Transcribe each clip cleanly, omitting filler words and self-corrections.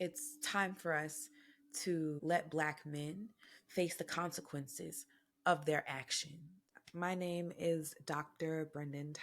It's time for us to let Black men face the consequences of their action. My name is Dr. Brendane.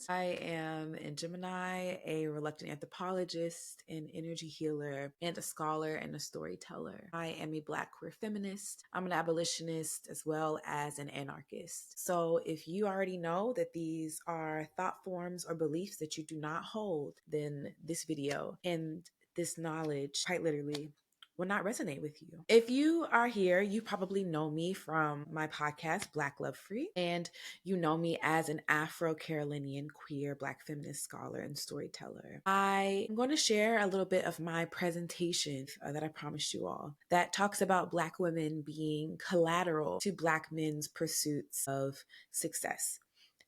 I am in Gemini, a reluctant anthropologist, an energy healer, and a scholar and a storyteller. I am a Black queer feminist. I'm an abolitionist as well as an anarchist. So if you already know that these are thought forms or beliefs that you do not hold, then this video and this knowledge quite literally will not resonate with you. If you are here, you probably know me from my podcast, Black.loved.free, and you know me as an Afro-Carolinian queer Black feminist scholar and storyteller. I am going to share a little bit of my presentation that I promised you all that talks about Black women being collateral to Black men's pursuits of success.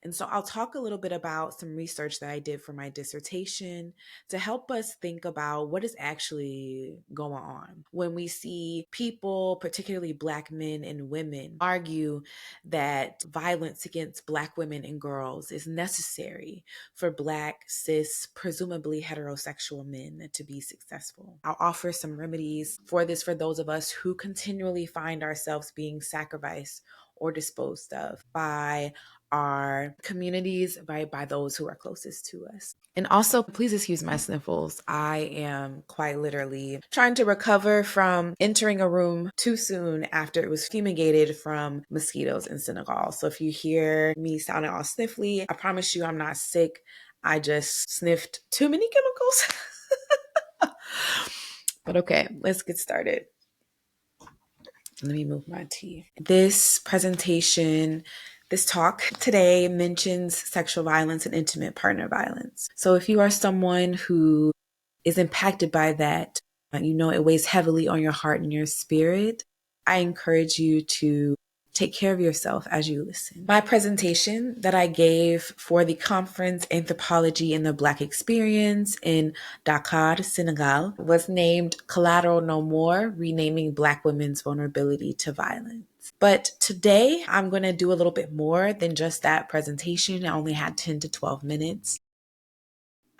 And so I'll talk a little bit about some research that I did for my dissertation to help us think about what is actually going on when we see people, particularly Black men and women, argue that violence against Black women and girls is necessary for Black, cis, presumably heterosexual men to be successful. I'll offer some remedies for this for those of us who continually find ourselves being sacrificed or disposed of by our communities, by those who are closest to us. And also, please excuse my sniffles. I am quite literally trying to recover from entering a room too soon after it was fumigated from mosquitoes in Senegal. So if you hear me sounding all sniffly, I promise you I'm not sick. I just sniffed too many chemicals. But okay, let's get started. Let me move my tea. This talk today mentions sexual violence and intimate partner violence. So if you are someone who is impacted by that, you know it weighs heavily on your heart and your spirit, I encourage you to take care of yourself as you listen. My presentation that I gave for the conference Anthropology in the Black Experience in Dakar, Senegal, was named Collateral No More, Renaming Black Women's Vulnerability to Violence. But today I'm going to do a little bit more than just that presentation. I only had 10 to 12 minutes.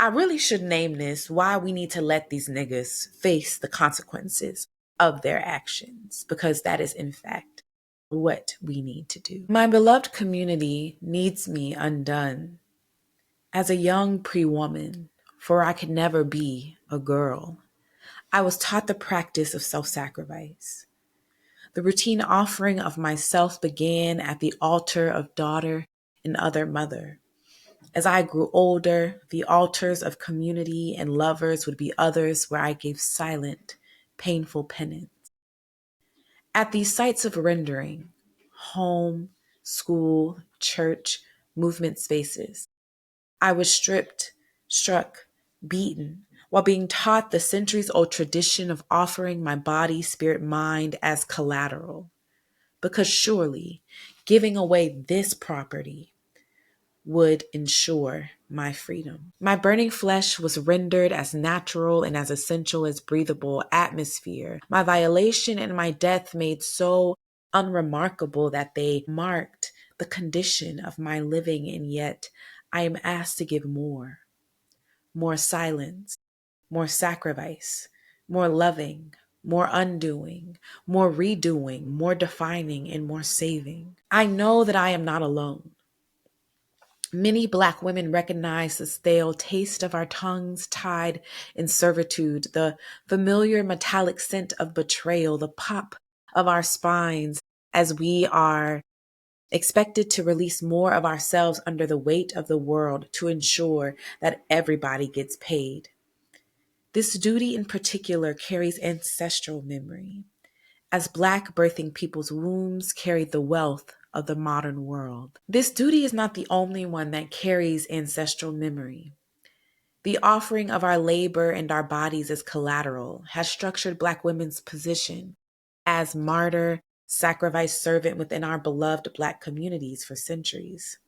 I really should name this Why We Need to Let These Niggas Face the Consequences of Their Actions, because that is in fact what we need to do. My beloved community needs me undone as a young pre-woman, for I could never be a girl. I was taught the practice of self-sacrifice. The routine offering of myself began at the altar of daughter and other mother. As I grew older, the altars of community and lovers would be others where I gave silent, painful penance. At these sites of rendering, home, school, church, movement spaces, I was stripped, struck, beaten, while being taught the centuries-old tradition of offering my body, spirit, mind as collateral. Because surely giving away this property would ensure my freedom. My burning flesh was rendered as natural and as essential as breathable atmosphere. My violation and my death made so unremarkable that they marked the condition of my living, and yet I am asked to give more silence, more sacrifice, more loving, more undoing, more redoing, more defining, and more saving. I know that I am not alone. Many Black women recognize the stale taste of our tongues tied in servitude, the familiar metallic scent of betrayal, the pop of our spines as we are expected to release more of ourselves under the weight of the world to ensure that everybody gets paid. This duty in particular carries ancestral memory, as Black birthing people's wombs carried the wealth of the modern world. This duty is not the only one that carries ancestral memory. The offering of our labor and our bodies as collateral has structured Black women's position as martyr, sacrifice servant within our beloved Black communities for centuries.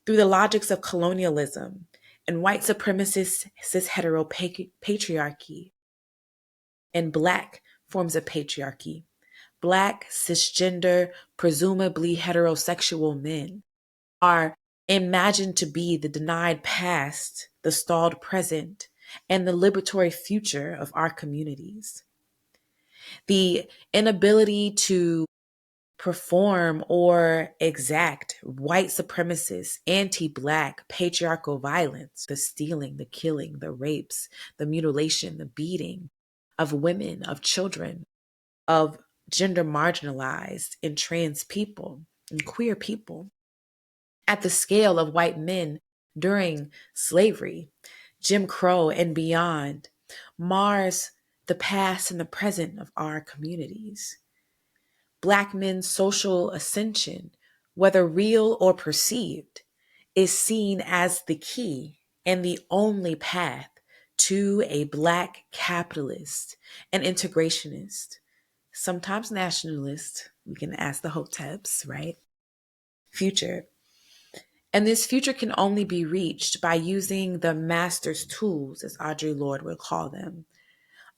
Through the logics of colonialism and white supremacist cis-hetero patriarchy and Black forms of patriarchy, Black, cisgender, presumably heterosexual men are imagined to be the denied past, the stalled present, and the liberatory future of our communities. The inability to perform or exact white supremacist, anti-Black, patriarchal violence, the stealing, the killing, the rapes, the mutilation, the beating of women, of children, of gender marginalized and trans people and queer people at the scale of white men during slavery, Jim Crow, and beyond, mars the past and the present of our communities. Black men's social ascension, whether real or perceived, is seen as the key and the only path to a Black capitalist and integrationist, sometimes nationalist, we can ask the Hoteps, right? Future. And this future can only be reached by using the master's tools, as Audre Lorde would call them,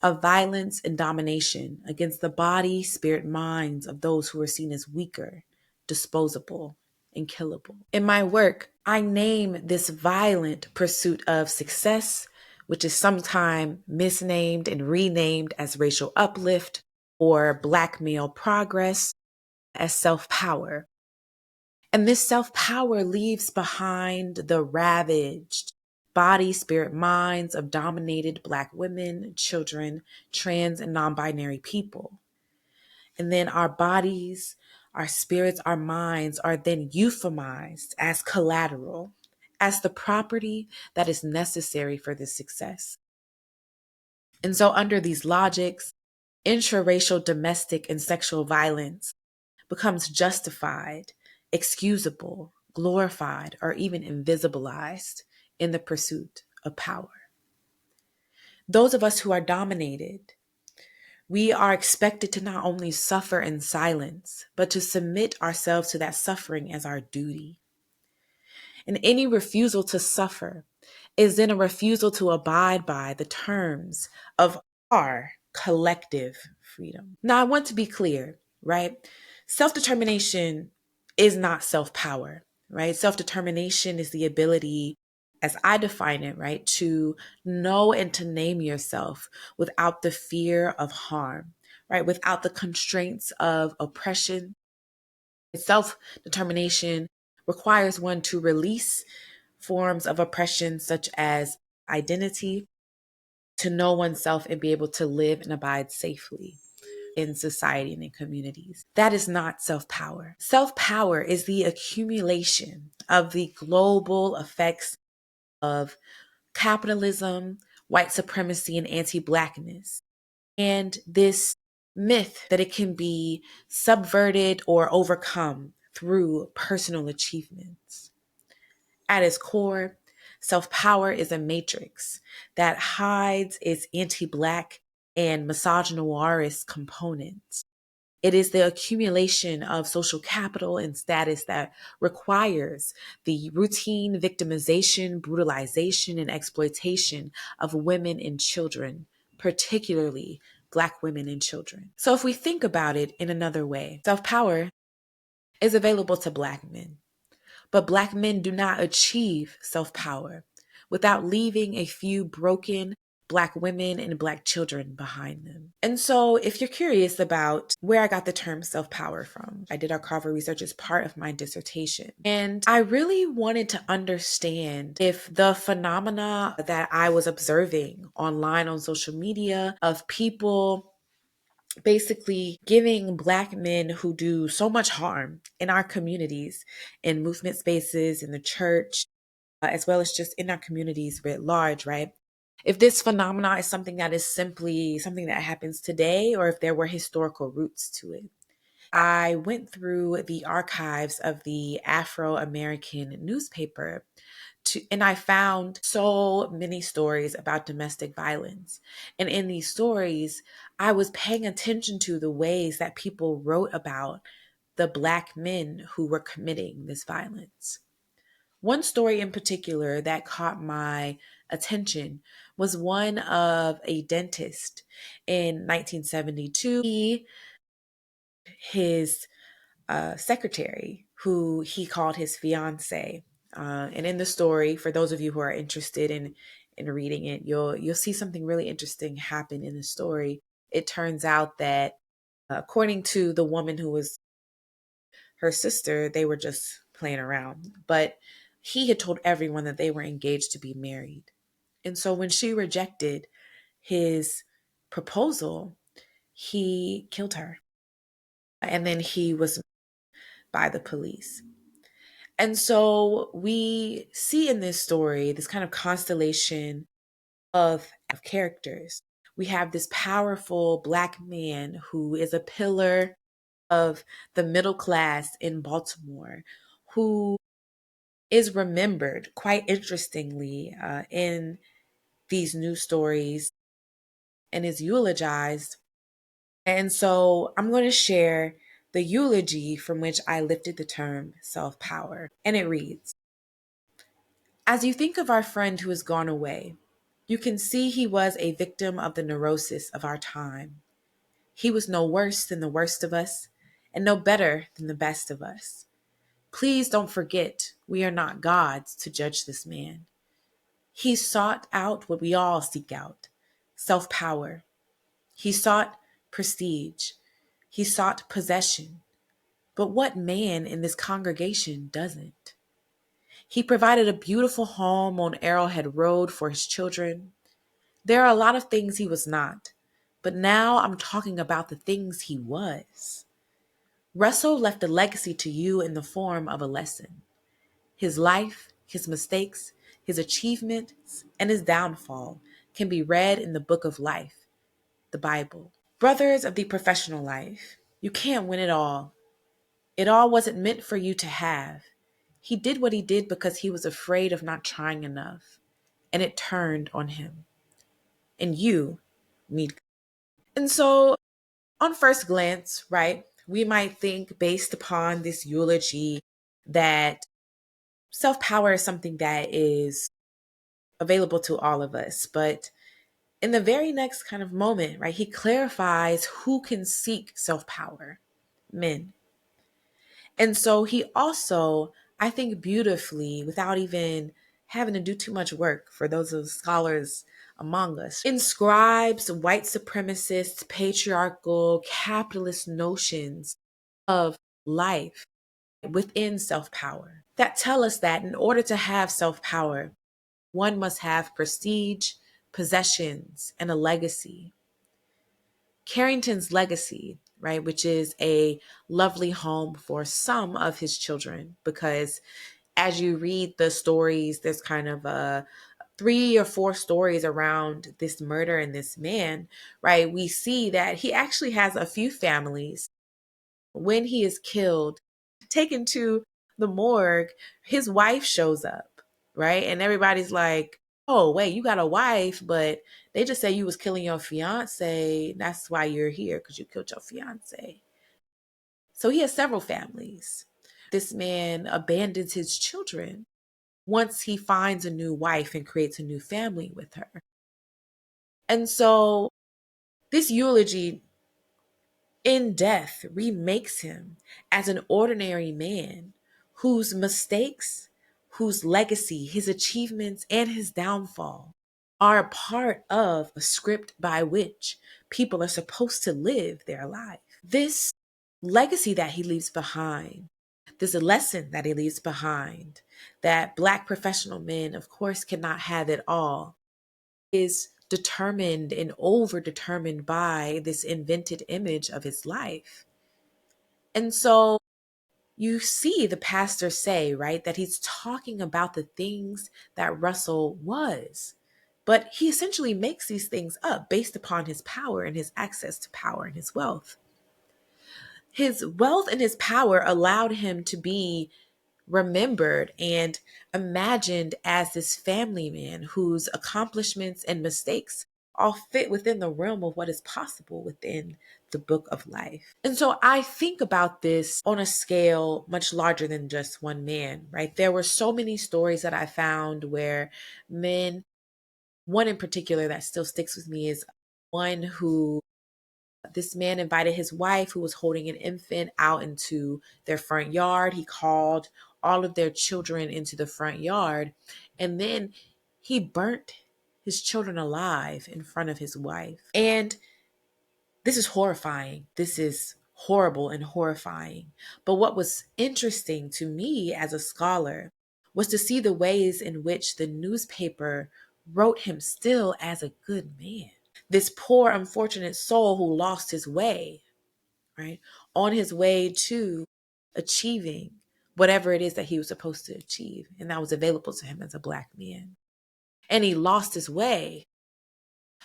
of violence and domination against the body, spirit, minds of those who are seen as weaker, disposable, and killable. In my work, I name this violent pursuit of success, which is sometimes misnamed and renamed as racial uplift or Black male progress, as self-power. And this self-power leaves behind the ravaged body, spirit, minds of dominated Black women, children, trans and non-binary people. And then our bodies, our spirits, our minds are then euphemized as collateral, as the property that is necessary for this success. And so under these logics, intraracial domestic and sexual violence becomes justified, excusable, glorified, or even invisibilized in the pursuit of power. Those of us who are dominated, we are expected to not only suffer in silence, but to submit ourselves to that suffering as our duty. And any refusal to suffer is then a refusal to abide by the terms of our collective freedom. Now, I want to be clear, right? Self-determination is not self-power, right? Self-determination is the ability, as I define it, right, to know and to name yourself without the fear of harm, right? Without the constraints of oppression. Self-determination requires one to release forms of oppression such as identity, to know oneself and be able to live and abide safely in society and in communities. That is not self-power. Self-power is the accumulation of the global effects of capitalism, white supremacy, and anti-Blackness. And this myth that it can be subverted or overcome through personal achievements. At its core, self-power is a matrix that hides its anti-Black and misogynoirist components. It is the accumulation of social capital and status that requires the routine victimization, brutalization, and exploitation of women and children, particularly Black women and children. So if we think about it in another way, self-power is available to Black men. But Black men do not achieve self-power without leaving a few broken Black women and Black children behind them. And so if you're curious about where I got the term self-power from, I did archival research as part of my dissertation. And I really wanted to understand if the phenomena that I was observing online on social media of people basically giving Black men who do so much harm in our communities, in movement spaces, in the church, as well as just in our communities writ large, right? If this phenomena is something that is simply something that happens today, or if there were historical roots to it. I went through the archives of the Afro-American newspaper and I found so many stories about domestic violence. And in these stories, I was paying attention to the ways that people wrote about the Black men who were committing this violence. One story in particular that caught my attention was one of a dentist in 1972. His secretary, who he called his fiance. And in the story, for those of you who are interested in in reading it, you'll see something really interesting happen in the story. It turns out that according to the woman who was her sister, they were just playing around. But he had told everyone that they were engaged to be married. And so when she rejected his proposal, he killed her. And then he was by the police. And so we see in this story this kind of constellation of characters. We have this powerful Black man who is a pillar of the middle class in Baltimore, who is remembered quite interestingly in these news stories and is eulogized. And so I'm going to share the eulogy from which I lifted the term self power. And it reads: As you think of our friend who has gone away, you can see he was a victim of the neurosis of our time. He was no worse than the worst of us, and no better than the best of us. Please don't forget, we are not gods to judge this man. He sought out what we all seek out: self-power. He sought prestige. He sought possession. But what man in this congregation doesn't? He provided a beautiful home on Arrowhead Road for his children. There are a lot of things he was not, but now I'm talking about the things he was. Russell left a legacy to you in the form of a lesson. His life, his mistakes, his achievements, and his downfall can be read in the book of life, the Bible. Brothers of the professional life, you can't win it all. It all wasn't meant for you to have. He did what he did because he was afraid of not trying enough, and it turned on him. And you need. And so, on first glance, right, we might think based upon this eulogy that self power is something that is available to all of us. But in the very next kind of moment, right, he clarifies who can seek self power: men. And so he also, I think, beautifully, without even having to do too much work for those of scholars among us, inscribes white supremacist, patriarchal, capitalist notions of life within self power that tell us that in order to have self power, one must have prestige, possessions, and a legacy. Carrington's legacy, right, which is a lovely home for some of his children, because as you read the stories, there's kind of 3 or 4 stories around this murder and this man, right? We see that he actually has a few families. When he is killed, taken to the morgue, his wife shows up, right? And everybody's like, oh, wait, you got a wife, but they just say you was killing your fiance. That's why you're here, because you killed your fiance. So he has several families. This man abandons his children once he finds a new wife and creates a new family with her. And so this eulogy in death remakes him as an ordinary man whose mistakes, whose legacy, his achievements, and his downfall are a part of a script by which people are supposed to live their life. This legacy that he leaves behind, this lesson that he leaves behind, that Black professional men, of course, cannot have it all, is determined and over-determined by this invented image of his life. And so you see the pastor say, right, that he's talking about the things that Russell was. But he essentially makes these things up based upon his power and his access to power and his wealth. His wealth and his power allowed him to be remembered and imagined as this family man whose accomplishments and mistakes all fit within the realm of what is possible within the book of life. And so I think about this on a scale much larger than just one man, right? There were so many stories that I found where men, one in particular that still sticks with me is one who this man invited his wife, who was holding an infant, out into their front yard. He called all of their children into the front yard, and then he burnt his children alive in front of his wife. And this is horrifying. This is horrible and horrifying. But what was interesting to me as a scholar was to see the ways in which the newspaper wrote him still as a good man. This poor, unfortunate soul who lost his way, right? On his way to achieving whatever it is that he was supposed to achieve, and that was available to him as a Black man. And he lost his way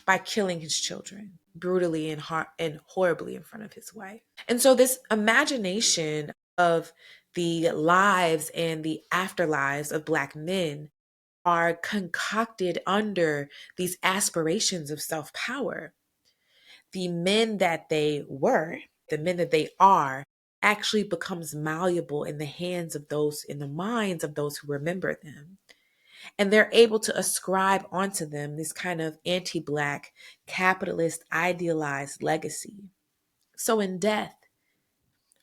by killing his children brutally and horribly in front of his wife. And so this imagination of the lives and the afterlives of Black men are concocted under these aspirations of self-power. The men that they were, the men that they are, actually becomes malleable in the hands of those, in the minds of those who remember them. And they're able to ascribe onto them this kind of anti-Black, capitalist, idealized legacy. So in death,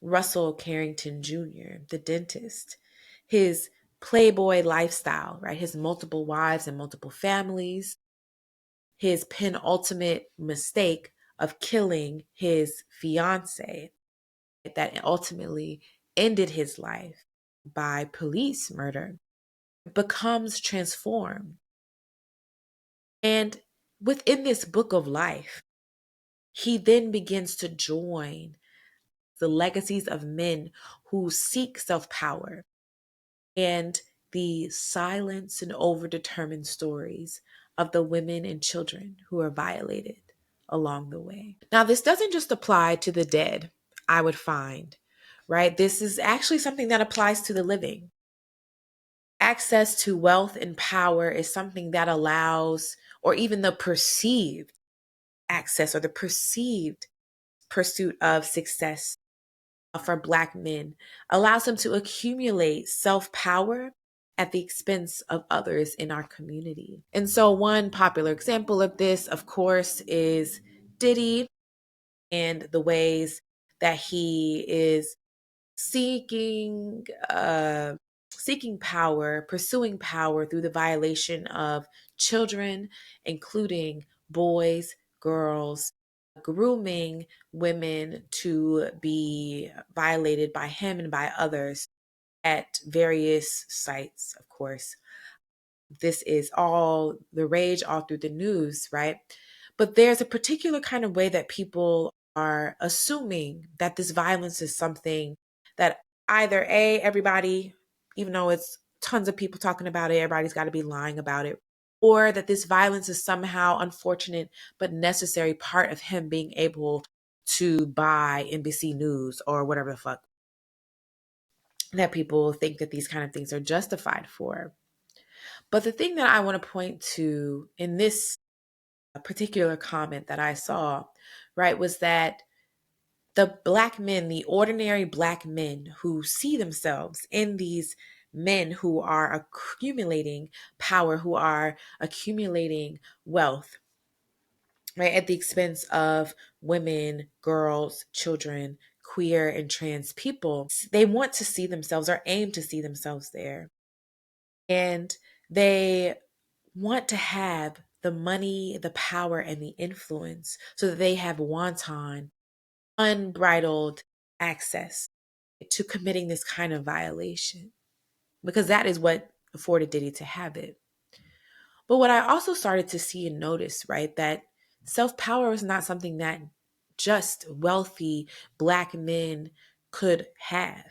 Russell Carrington Jr., the dentist, his playboy lifestyle, right? His multiple wives and multiple families, his penultimate mistake of killing his fiance that ultimately ended his life by police murder, becomes transformed. And within this book of life, he then begins to join the legacies of men who seek self-power and the silence and overdetermined stories of the women and children who are violated along the way. Now, this doesn't just apply to the dead, I would find, right? This is actually something that applies to the living. Access to wealth and power is something that allows, or even the perceived access or the perceived pursuit of success for Black men allows them to accumulate self-power at the expense of others in our community. And so one popular example of this, of course, is Diddy and the ways that he is seeking power, pursuing power through the violation of children, including boys, girls, grooming women to be violated by him and by others at various sites, of course. This is all the rage all through the news, right? But there's a particular kind of way that people are assuming that this violence is something that either everybody, even though it's tons of people talking about it, everybody's got to be lying about it, or that this violence is somehow unfortunate but necessary part of him being able to buy NBC News or whatever the fuck that people think that these kind of things are justified for. But the thing that I want to point to in this particular comment that I saw, right, was that the Black men, the ordinary Black men who see themselves in these men who are accumulating power, who are accumulating wealth, right, at the expense of women, girls, children, queer and trans people, they want to see themselves or aim to see themselves there. And they want to have the money, the power, and the influence so that they have wanton, unbridled access to committing this kind of violation, because that is what afforded Diddy to have it. But what I also started to see and notice, right, that self-power is not something that just wealthy Black men could have.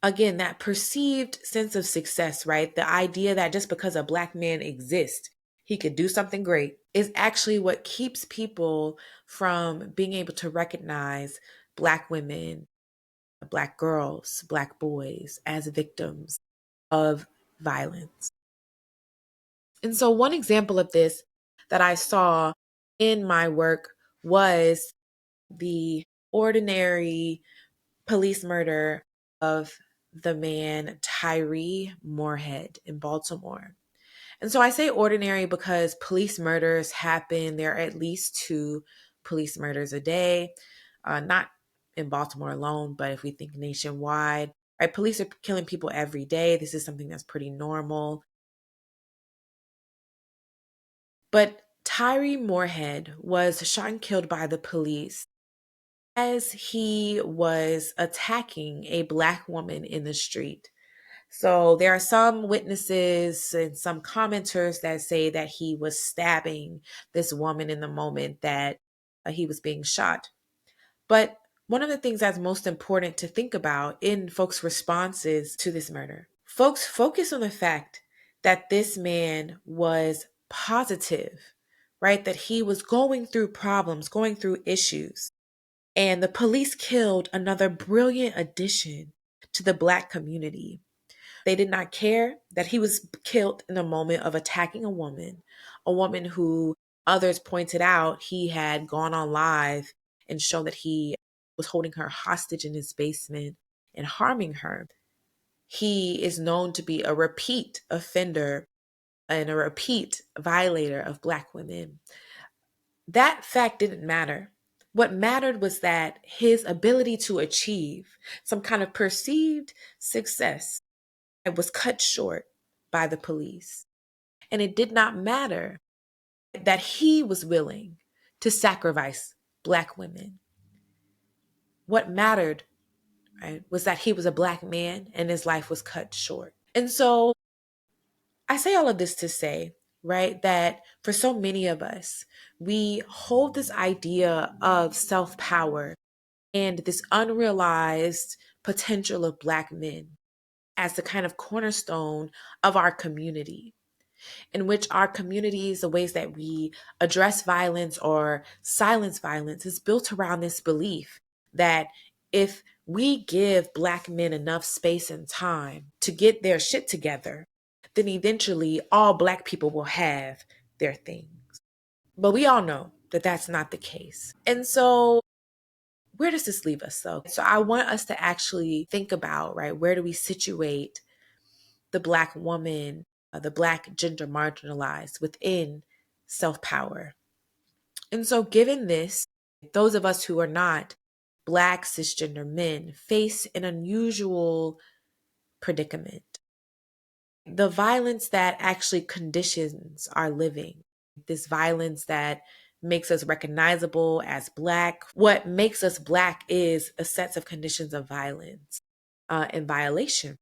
Again, that perceived sense of success, right? The idea that just because a Black man exists, he could do something great, is actually what keeps people from being able to recognize Black women, Black girls, Black boys as victims of violence. And so one example of this that I saw in my work was the ordinary police murder of the man Tyree Moorhead in Baltimore. And so I say ordinary because police murders happen. There are at least 2 police murders a day, not in Baltimore alone, but if we think nationwide, right? Police are killing people every day. This is something that's pretty normal. But Tyree Moorhead was shot and killed by the police as he was attacking a Black woman in the street. So there are some witnesses and some commenters that say that he was stabbing this woman in the moment that he was being shot. But one of the things that's most important to think about in folks' responses to this murder, folks focus on the fact that this man was positive, right? That he was going through problems, going through issues. And the police killed another brilliant addition to the Black community. They did not care that he was killed in a moment of attacking a woman who others pointed out he had gone on live and shown that he was holding her hostage in his basement and harming her. He is known to be a repeat offender and a repeat violator of Black women. That fact didn't matter. What mattered was that his ability to achieve some kind of perceived success was cut short by the police. And it did not matter that he was willing to sacrifice Black women. What mattered, right, was that he was a Black man and his life was cut short. And so I say all of this to say, right, that for so many of us, we hold this idea of self-power and this unrealized potential of Black men as the kind of cornerstone of our community, in which our communities, the ways that we address violence or silence violence, is built around this belief that if we give Black men enough space and time to get their shit together, then eventually all Black people will have their things. But we all know that that's not the case. And so where does this leave us though? So I want us to actually think about, right, where do we situate the Black woman, the Black gender marginalized within self-power? And so given this, those of us who are not Black cisgender men face an unusual predicament. The violence that actually conditions our living, this violence that makes us recognizable as Black. What makes us Black is a set of conditions of violence and violation.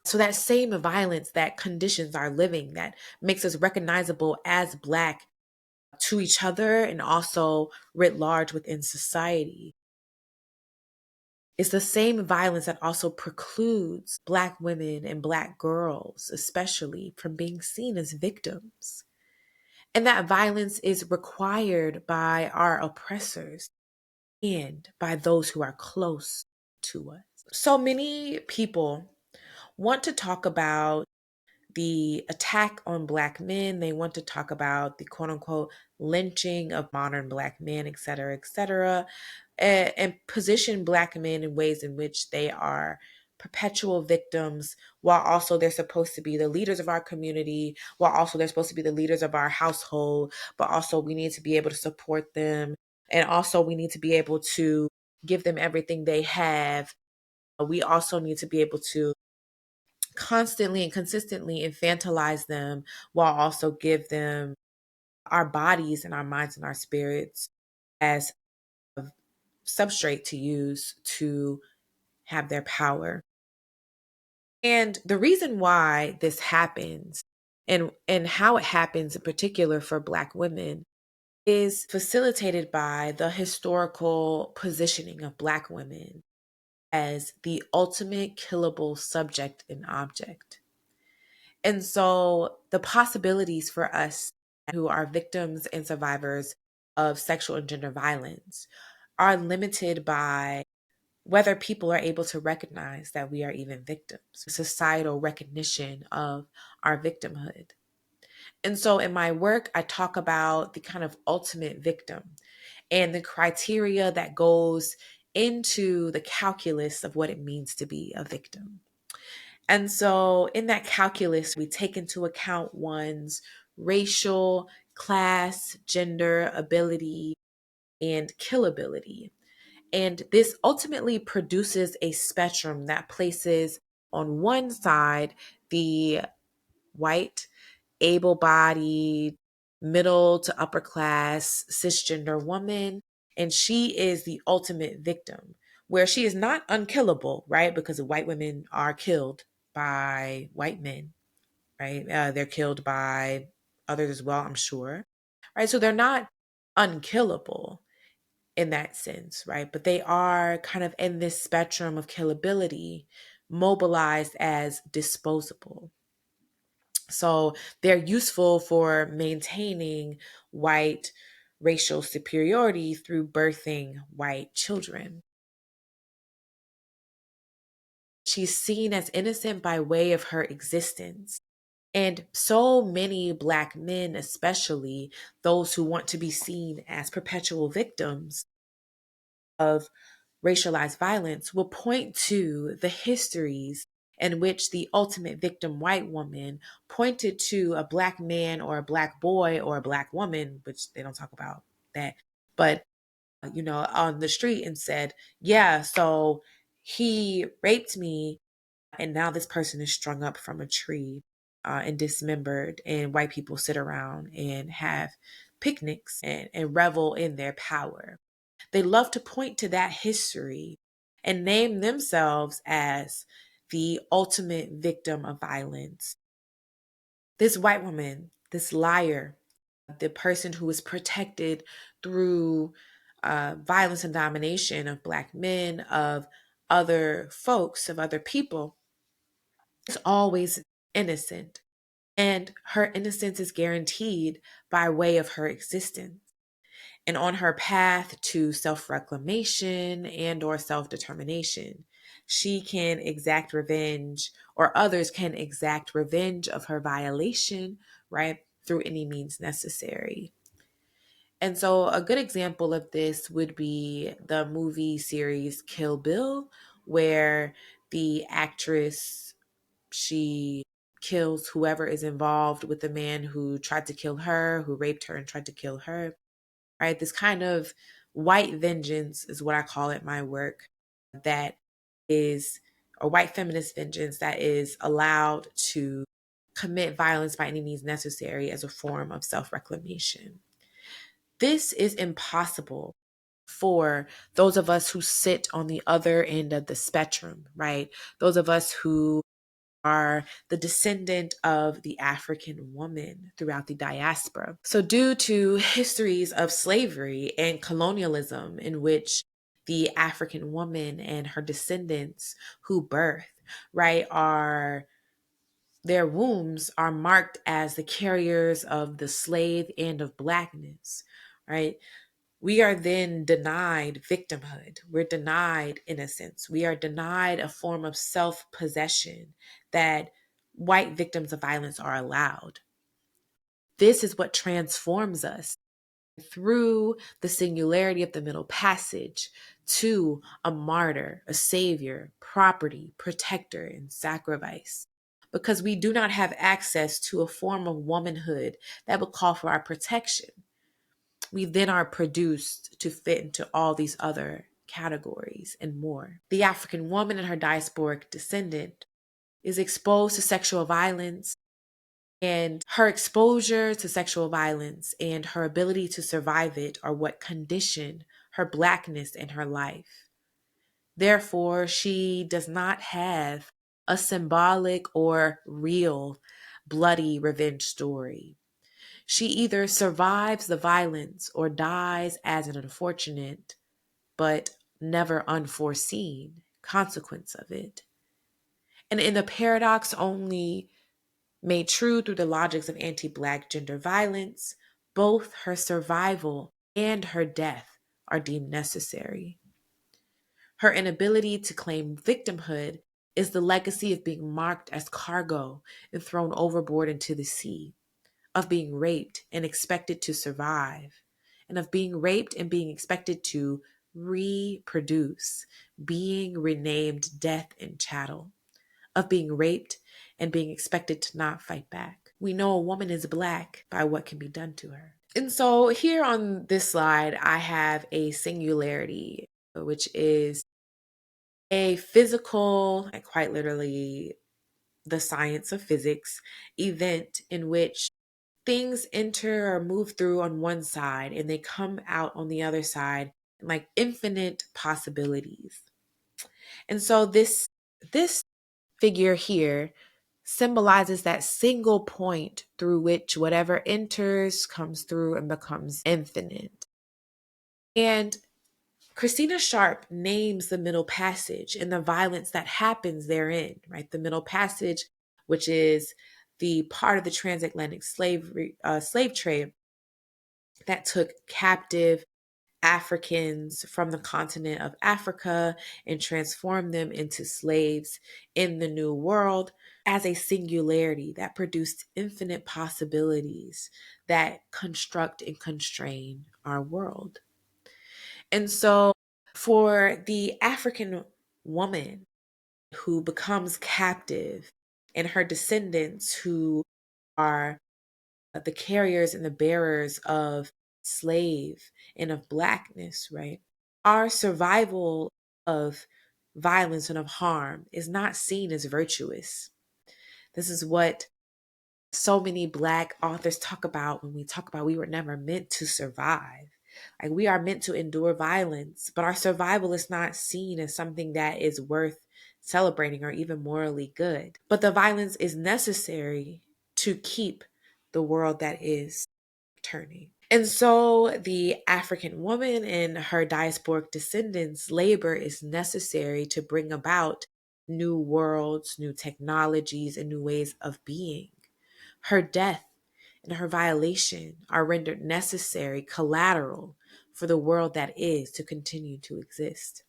So that same violence that conditions our living, that makes us recognizable as Black to each other and also writ large within society, is the same violence that also precludes Black women and Black girls, especially, from being seen as victims. And that violence is required by our oppressors and by those who are close to us. So many people want to talk about the attack on Black men. They want to talk about the quote unquote lynching of modern Black men, et cetera, and position Black men in ways in which they are perpetual victims, while also they're supposed to be the leaders of our community, while also they're supposed to be the leaders of our household, but also we need to be able to support them. And also we need to be able to give them everything they have. We also need to be able to constantly and consistently infantilize them while also give them our bodies and our minds and our spirits as a substrate to use to have their power. And the reason why this happens and how it happens in particular for Black women is facilitated by the historical positioning of Black women as the ultimate killable subject and object. And so the possibilities for us who are victims and survivors of sexual and gender violence are limited by whether people are able to recognize that we are even victims, societal recognition of our victimhood. And so in my work, I talk about the kind of ultimate victim and the criteria that goes into the calculus of what it means to be a victim. And so in that calculus, we take into account one's racial, class, gender, ability, and killability. And this ultimately produces a spectrum that places on one side the white, able-bodied, middle to upper class cisgender woman, and she is the ultimate victim, where she is not unkillable, right? Because white women are killed by white men, right? They're killed by others as well, I'm sure, right? So they're not unkillable in that sense, right? But they are kind of in this spectrum of killability, mobilized as disposable. So they're useful for maintaining white racial superiority through birthing white children. She's seen as innocent by way of her existence. And so many Black men, especially those who want to be seen as perpetual victims of racialized violence, will point to the histories in which the ultimate victim, white woman, pointed to a Black man or a Black boy or a Black woman, which they don't talk about that, but on the street and said, yeah, so he raped me, and now this person is strung up from a tree and dismembered, and white people sit around and have picnics and revel in their power. They love to point to that history and name themselves as the ultimate victim of violence. This white woman, this liar, the person who was protected through violence and domination of Black men, of other folks, of other people, is always innocent. And her innocence is guaranteed by way of her existence. And on her path to self-reclamation and or self-determination, she can exact revenge, or others can exact revenge of her violation, right, through any means necessary. And so a good example of this would be the movie series Kill Bill, where the actress, she kills whoever is involved with the man who tried to kill her, who raped her and tried to kill her, right? This kind of white vengeance is what I call it, my work, that is a white feminist vengeance that is allowed to commit violence by any means necessary as a form of self-reclamation. This is impossible for those of us who sit on the other end of the spectrum, right? Those of us who are the descendant of the African woman throughout the diaspora. So, due to histories of slavery and colonialism in which the African woman and her descendants who birth, right, their wombs are marked as the carriers of the slave and of Blackness, right? We are then denied victimhood. We're denied innocence. We are denied a form of self-possession that white victims of violence are allowed. This is what transforms us through the singularity of the Middle Passage to a martyr, a savior, property, protector, and sacrifice. Because we do not have access to a form of womanhood that would call for our protection, we then are produced to fit into all these other categories and more. The African woman and her diasporic descendant is exposed to sexual violence, and her exposure to sexual violence and her ability to survive it are what condition her Blackness in her life. Therefore, she does not have a symbolic or real bloody revenge story. She either survives the violence or dies as an unfortunate, but never unforeseen consequence of it. And in the paradox only made true through the logics of anti-Black gender violence, both her survival and her death are deemed necessary. Her inability to claim victimhood is the legacy of being marked as cargo and thrown overboard into the sea, of being raped and expected to survive, and of being raped and being expected to reproduce, being renamed death and chattel, of being raped and being expected to not fight back. We know a woman is Black by what can be done to her. And so here on this slide, I have a singularity, which is a physical, and quite literally the science of physics, event in which things enter or move through on one side and they come out on the other side, like infinite possibilities. And so this figure here symbolizes that single point through which whatever enters comes through and becomes infinite. And Christina Sharp names the Middle Passage and the violence that happens therein, right? The Middle Passage, which is the part of the transatlantic slave trade that took captive Africans from the continent of Africa and transformed them into slaves in the New World as a singularity that produced infinite possibilities that construct and constrain our world. And so, for the African woman who becomes captive and her descendants who are the carriers and the bearers of slave and of blackness, right? Our survival of violence and of harm is not seen as virtuous. This is what so many Black authors talk about when we talk about we were never meant to survive. Like, we are meant to endure violence, but our survival is not seen as something that is worth celebrating or even morally good. But the violence is necessary to keep the world that is turning. And so the African woman and her diasporic descendants' labor is necessary to bring about new worlds, new technologies, and new ways of being. Her death and her violation are rendered necessary collateral for the world that is to continue to exist.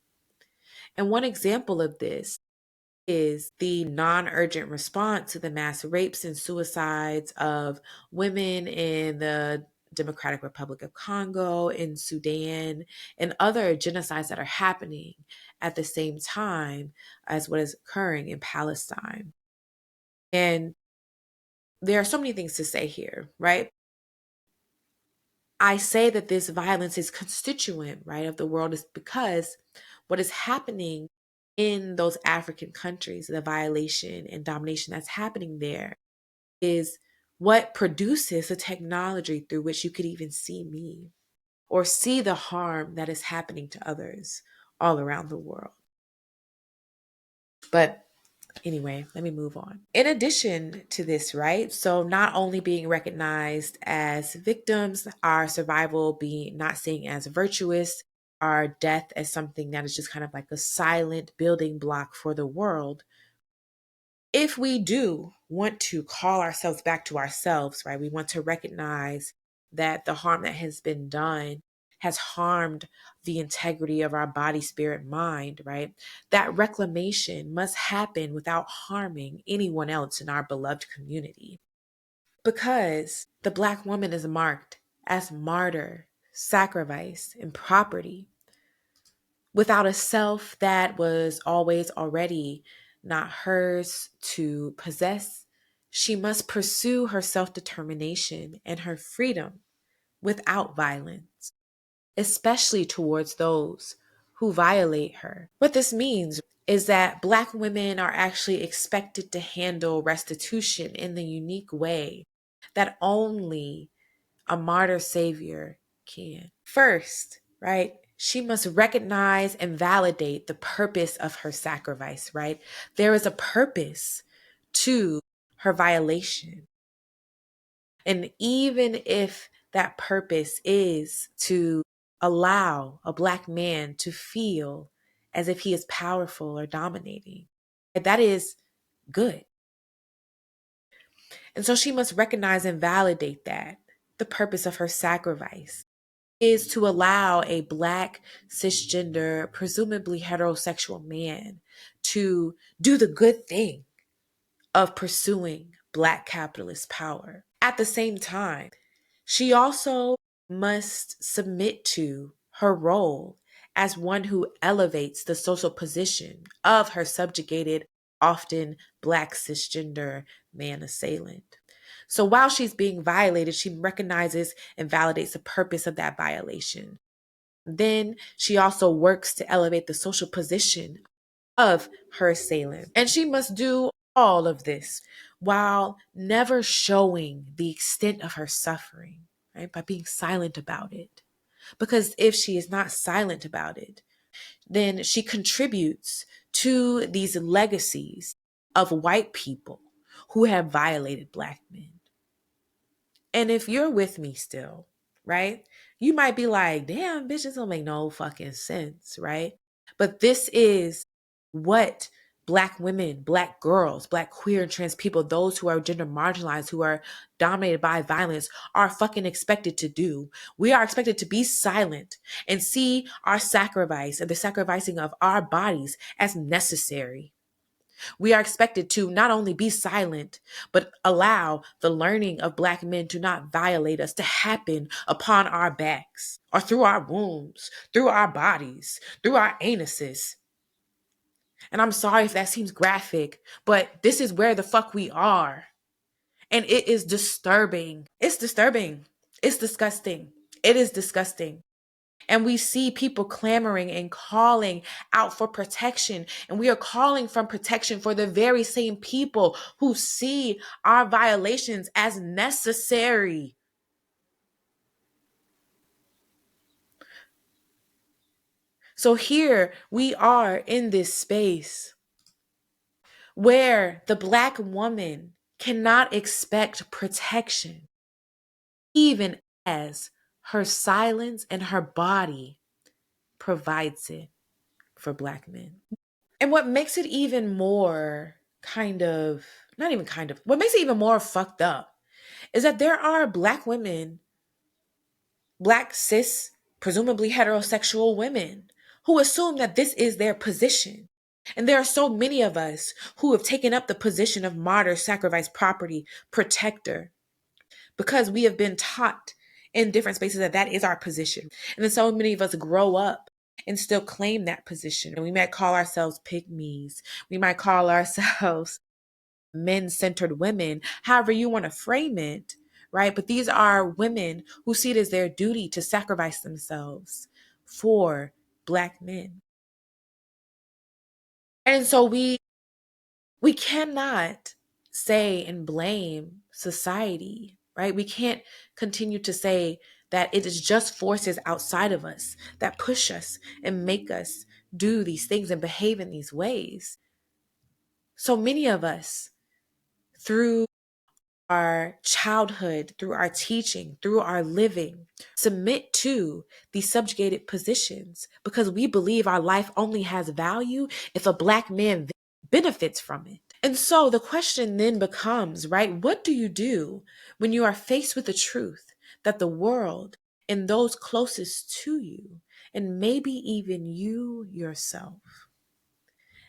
And one example of this is the non-urgent response to the mass rapes and suicides of women in the Democratic Republic of Congo, in Sudan, and other genocides that are happening at the same time as what is occurring in Palestine. And there are so many things to say here, right? I say that this violence is constituent, right, of the world is because what is happening in those African countries, the violation and domination that's happening there, is what produces the technology through which you could even see me or see the harm that is happening to others all around the world. But anyway, let me move on. In addition to this, right? So not only being recognized as victims, our survival being not seen as virtuous, our death as something that is just kind of like a silent building block for the world. If we do want to call ourselves back to ourselves, right? We want to recognize that the harm that has been done has harmed the integrity of our body, spirit, mind, right? That reclamation must happen without harming anyone else in our beloved community. Because the Black woman is marked as martyr, sacrifice, and property. Without a self that was always already not hers to possess, she must pursue her self-determination and her freedom without violence, especially towards those who violate her. What this means is that Black women are actually expected to handle restitution in the unique way that only a martyr-savior can. First, right? She must recognize and validate the purpose of her sacrifice, right? There is a purpose to her violation. And even if that purpose is to allow a Black man to feel as if he is powerful or dominating, that is good. And so she must recognize and validate that the purpose of her sacrifice is to allow a Black, cisgender, presumably heterosexual man to do the good thing of pursuing Black capitalist power. At the same time, she also must submit to her role as one who elevates the social position of her subjugated, often Black cisgender man assailant. So while she's being violated, she recognizes and validates the purpose of that violation. Then she also works to elevate the social position of her assailant. And she must do all of this while never showing the extent of her suffering, right? By being silent about it. Because if she is not silent about it, then she contributes to these legacies of white people who have violated Black men. And if you're with me still, right, you might be like, damn, bitch, this don't make no fucking sense, right? But this is what Black women, Black girls, Black queer and trans people, those who are gender marginalized, who are dominated by violence, are fucking expected to do. We are expected to be silent and see our sacrifice and the sacrificing of our bodies as necessary. We are expected to not only be silent, but allow the learning of Black men to not violate us to happen upon our backs or through our wombs, through our bodies, through our anuses. And I'm sorry if that seems graphic, but this is where the fuck we are. And it is disturbing. It's disturbing. It's disgusting. It is disgusting. And we see people clamoring and calling out for protection. And we are calling from protection for the very same people who see our violations as necessary. So here we are in this space where the Black woman cannot expect protection, even as her silence and her body provides it for Black men. And what makes it even more what makes it even more fucked up is that there are Black women, Black cis, presumably heterosexual women, who assume that this is their position. And there are so many of us who have taken up the position of martyr, sacrifice, property, protector, because we have been taught in different spaces that that is our position. And then so many of us grow up and still claim that position. And we might call ourselves pygmies. We might call ourselves men-centered women, however you want to frame it, right? But these are women who see it as their duty to sacrifice themselves for Black men. And so we cannot say and blame society, right? We can't continue to say that it is just forces outside of us that push us and make us do these things and behave in these ways. So many of us, through our childhood, through our teaching, through our living, submit to these subjugated positions because we believe our life only has value if a Black man benefits from it. And so the question then becomes, right, what do you do when you are faced with the truth that the world and those closest to you, and maybe even you yourself,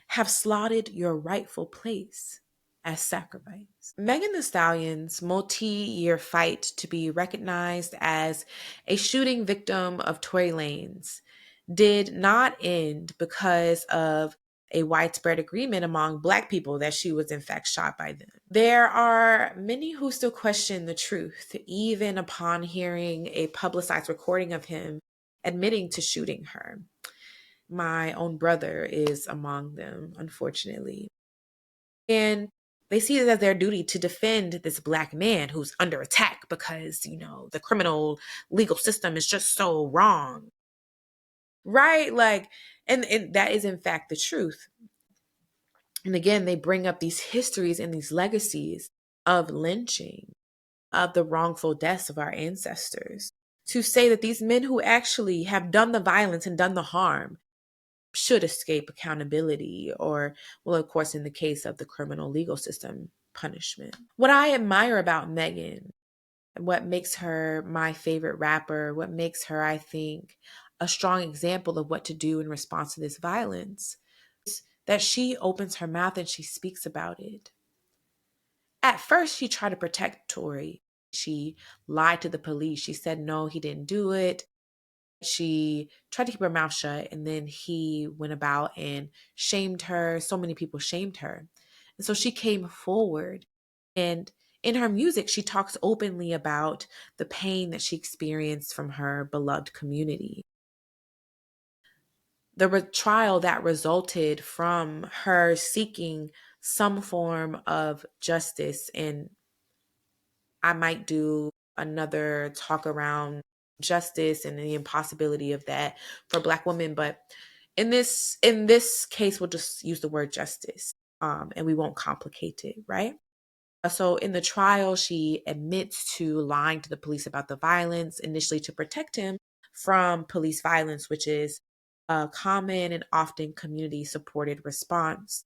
have slotted your rightful place as sacrifice? Megan Thee Stallion's multi-year fight to be recognized as a shooting victim of Tory Lanez did not end because of a widespread agreement among Black people that she was in fact shot by them. There are many who still question the truth, even upon hearing a publicized recording of him admitting to shooting her. My own brother is among them, unfortunately. And they see it as their duty to defend this Black man who's under attack because, the criminal legal system is just so wrong. Right? Like, and that is in fact the truth. And again, they bring up these histories and these legacies of lynching, of the wrongful deaths of our ancestors, to say that these men who actually have done the violence and done the harm should escape accountability or, well, of course, in the case of the criminal legal system, punishment. What I admire about Megan, what makes her my favorite rapper, what makes her, I think, a strong example of what to do in response to this violence, is that she opens her mouth and she speaks about it. At first, she tried to protect Tory. She lied to the police. She said, no, he didn't do it. She tried to keep her mouth shut, and then he went about and shamed her. So many people shamed her. And so she came forward, and in her music, she talks openly about the pain that she experienced from her beloved community. The trial that resulted from her seeking some form of justice. And I might do another talk around justice and the impossibility of that for Black women. But in this case, we'll just use the word justice, and we won't complicate it, right? So in the trial, she admits to lying to the police about the violence, initially to protect him from police violence, which is a common and often community supported response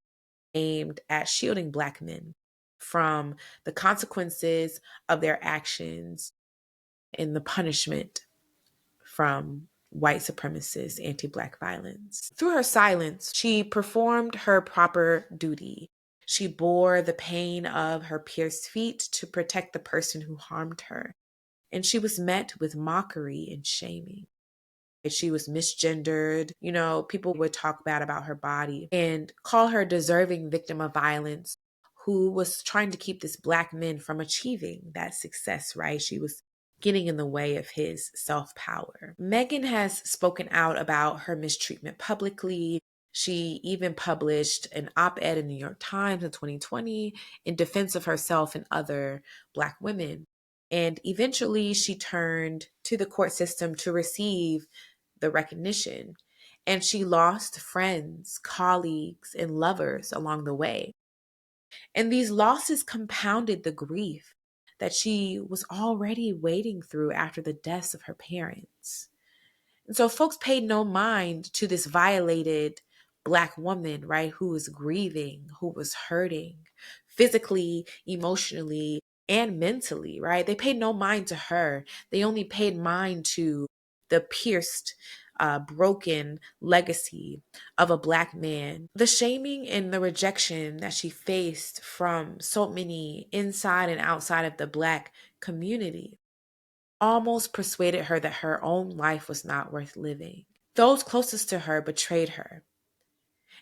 aimed at shielding Black men from the consequences of their actions and the punishment from white supremacist anti-Black violence. Through her silence, she performed her proper duty. She bore the pain of her pierced feet to protect the person who harmed her, and she was met with mockery and shaming. She was misgendered. People would talk bad about her body and call her a deserving victim of violence who was trying to keep this Black man from achieving that success, right? She was getting in the way of his self-power. Megan has spoken out about her mistreatment publicly. She even published an op-ed in the New York Times in 2020 in defense of herself and other Black women. And eventually she turned to the court system to receive the recognition. And she lost friends, colleagues, and lovers along the way. And these losses compounded the grief that she was already wading through after the deaths of her parents. And so folks paid no mind to this violated Black woman, right, who was grieving, who was hurting physically, emotionally, and mentally, right? They paid no mind to her. They only paid mind to the pierced, broken legacy of a Black man. The shaming and the rejection that she faced from so many inside and outside of the Black community almost persuaded her that her own life was not worth living. Those closest to her betrayed her.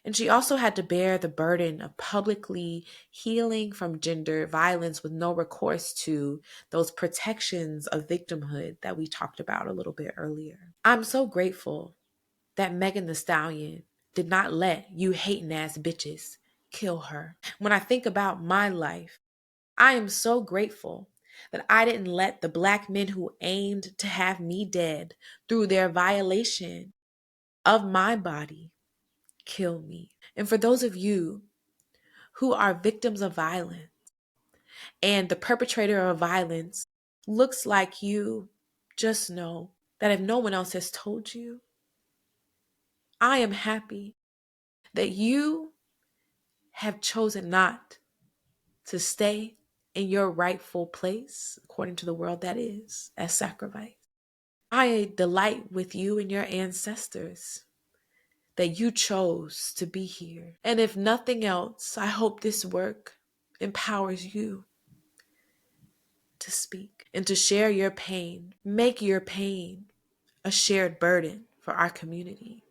And she also had to bear the burden of publicly healing from gender violence with no recourse to those protections of victimhood that we talked about a little bit earlier. I'm so grateful that Megan Thee Stallion did not let you hating ass bitches kill her. When I think about my life, I am so grateful that I didn't let the Black men who aimed to have me dead through their violation of my body kill me. And for those of you who are victims of violence and the perpetrator of violence looks like you, just know that if no one else has told you, I am happy that you have chosen not to stay in your rightful place, according to the world that is, as sacrifice. I delight with you and your ancestors that you chose to be here. And if nothing else, I hope this work empowers you to speak and to share your pain. Make your pain a shared burden for our community.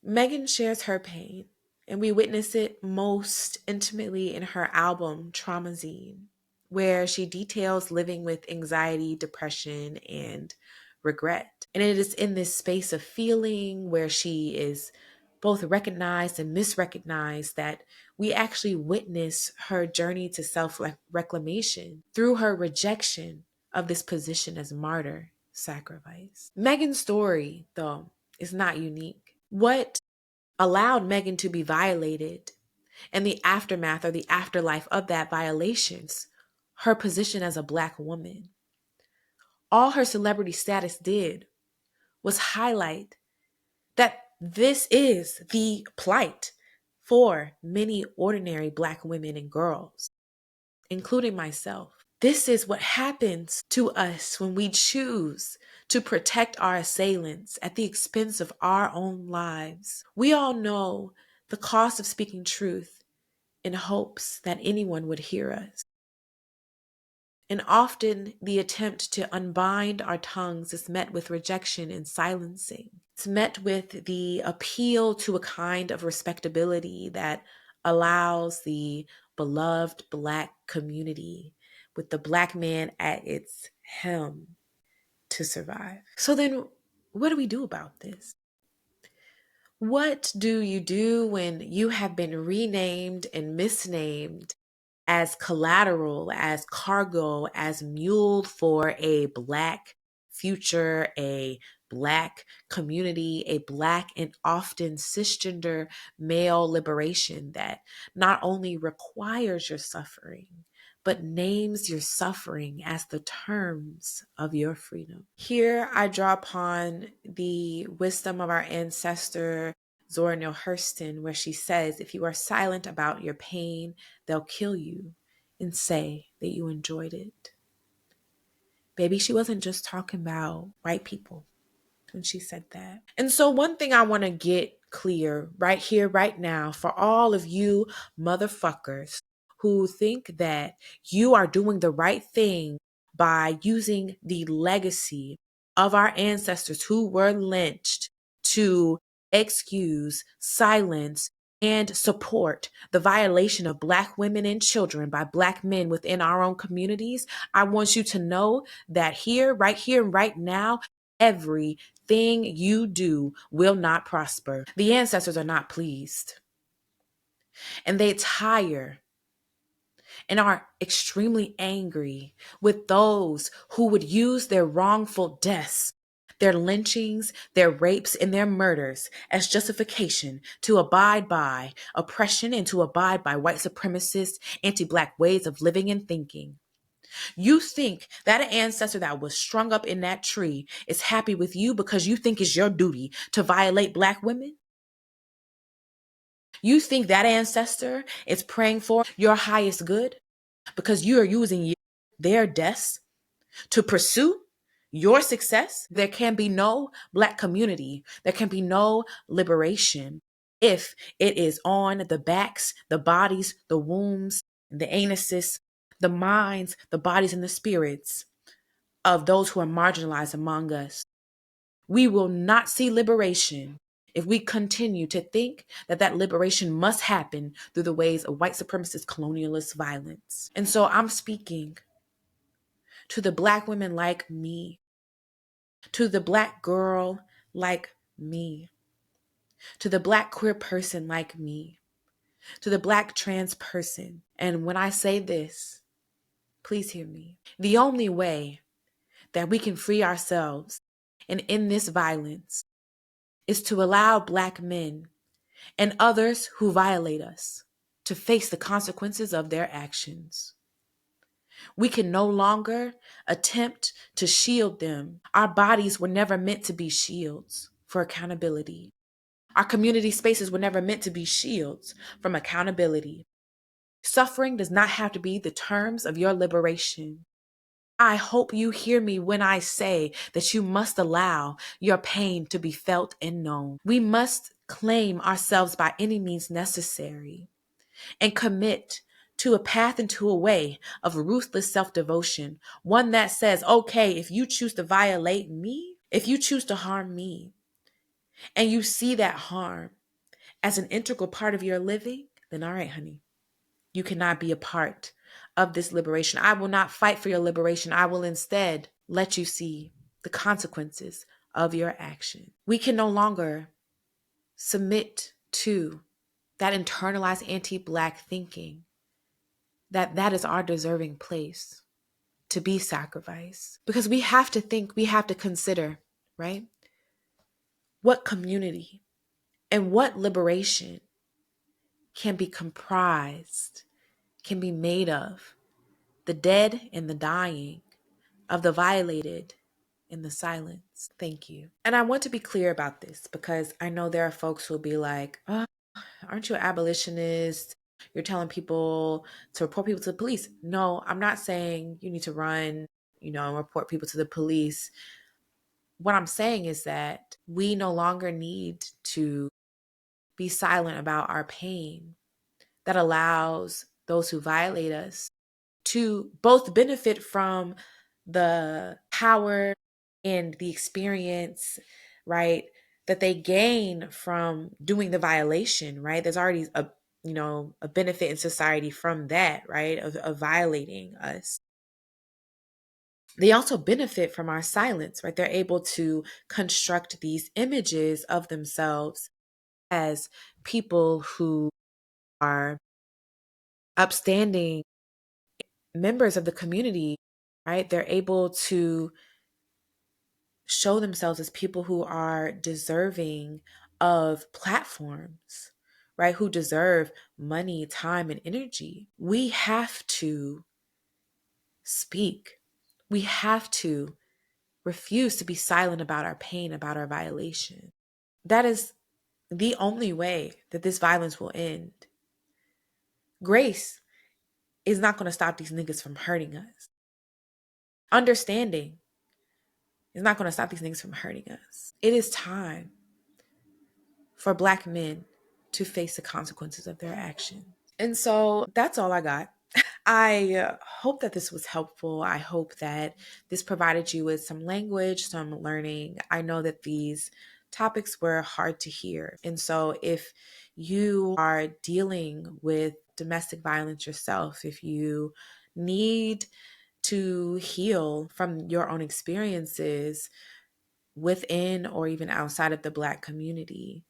Megan shares her pain, and we witness it most intimately in her album, Traumazine, where she details living with anxiety, depression, and regret. And it is in this space of feeling where she is both recognized and misrecognized that we actually witness her journey to self-reclamation through her rejection of this position as martyr sacrifice. Megan's story, though, is not unique. What allowed Megan to be violated and the aftermath or the afterlife of that violations, her position as a Black woman. All her celebrity status did was highlight that this is the plight for many ordinary Black women and girls, including myself. This is what happens to us when we choose to protect our assailants at the expense of our own lives. We all know the cost of speaking truth in hopes that anyone would hear us. And often the attempt to unbind our tongues is met with rejection and silencing. It's met with the appeal to a kind of respectability that allows the beloved Black community with the Black man at its helm to survive. So then what do we do about this? What do you do when you have been renamed and misnamed as collateral, as cargo, as mule for a Black future, a Black community, a Black and often cisgender male liberation that not only requires your suffering, but names your suffering as the terms of your freedom? Here I draw upon the wisdom of our ancestor Zora Neale Hurston, where she says, if you are silent about your pain, they'll kill you and say that you enjoyed it. Baby, she wasn't just talking about white people when she said that. And so one thing I want to get clear right here, right now, for all of you motherfuckers who think that you are doing the right thing by using the legacy of our ancestors who were lynched to excuse, silence, and support the violation of Black women and children by Black men within our own communities, I want you to know that here, and right now, everything you do will not prosper. The ancestors are not pleased, and they tire and are extremely angry with those who would use their wrongful deaths, their lynchings, their rapes, and their murders as justification to abide by oppression and to abide by white supremacist, anti-Black ways of living and thinking. You think that ancestor that was strung up in that tree is happy with you because you think it's your duty to violate Black women? You think that ancestor is praying for your highest good because you are using their deaths to pursue your success? There can be no Black community. There can be no liberation if it is on the backs, the bodies, the wombs, the anuses, the minds, the bodies, and the spirits of those who are marginalized among us. We will not see liberation if we continue to think that that liberation must happen through the ways of white supremacist colonialist violence. And so I'm speaking to the Black women like me, to the Black girl like me, to the Black queer person like me, to the Black trans person. And when I say this, please hear me. The only way that we can free ourselves and end this violence is to allow Black men and others who violate us to face the consequences of their actions. We can no longer attempt to shield them. Our bodies were never meant to be shields for accountability. Our community spaces were never meant to be shields from accountability. Suffering does not have to be the terms of your liberation. I hope you hear me when I say that you must allow your pain to be felt and known. We must claim ourselves by any means necessary and commit to a path and to a way of ruthless self-devotion, one that says, okay, if you choose to violate me, if you choose to harm me, and you see that harm as an integral part of your living, then all right, honey, you cannot be a part of this liberation. I will not fight for your liberation. I will instead let you see the consequences of your action. We can no longer submit to that internalized anti-Black thinking that is our deserving place to be sacrificed. Because we have to think, we have to consider, right? What community and what liberation can be comprised, can be made of the dead and the dying, of the violated and the silence. Thank you. And I want to be clear about this because I know there are folks who will be like, oh, aren't you an abolitionist? You're telling people to report people to the police. No, I'm not saying you need to run, and report people to the police. What I'm saying is that we no longer need to be silent about our pain that allows those who violate us to both benefit from the power and the experience, right, that they gain from doing the violation, right? There's already a benefit in society from that, right, of violating us. they also benefit from our silence, right? They're able to construct these images of themselves as people who are upstanding members of the community, right? They're able to show themselves as people who are deserving of platforms, right? Who deserve money, time, and energy. We have to speak. We have to refuse to be silent about our pain, about our violation. That is the only way that this violence will end. Grace is not going to stop these niggas from hurting us. Understanding is not going to stop these niggas from hurting us. It is time for Black men to face the consequences of their actions. And so that's all I got. I hope that this was helpful. I hope that this provided you with some language, some learning. I know that these topics were hard to hear. And so if you are dealing with domestic violence yourself, if you need to heal from your own experiences within or even outside of the Black community,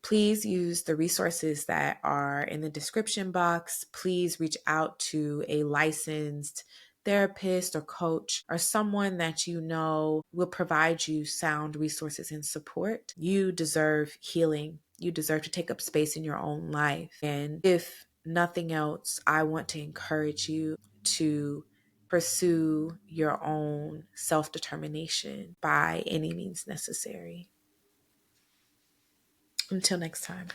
please use the resources that are in the description box. Please reach out to a licensed therapist or coach or someone that you know will provide you sound resources and support. You deserve healing. You deserve to take up space in your own life. And if nothing else, I want to encourage you to pursue your own self-determination by any means necessary. Until next time.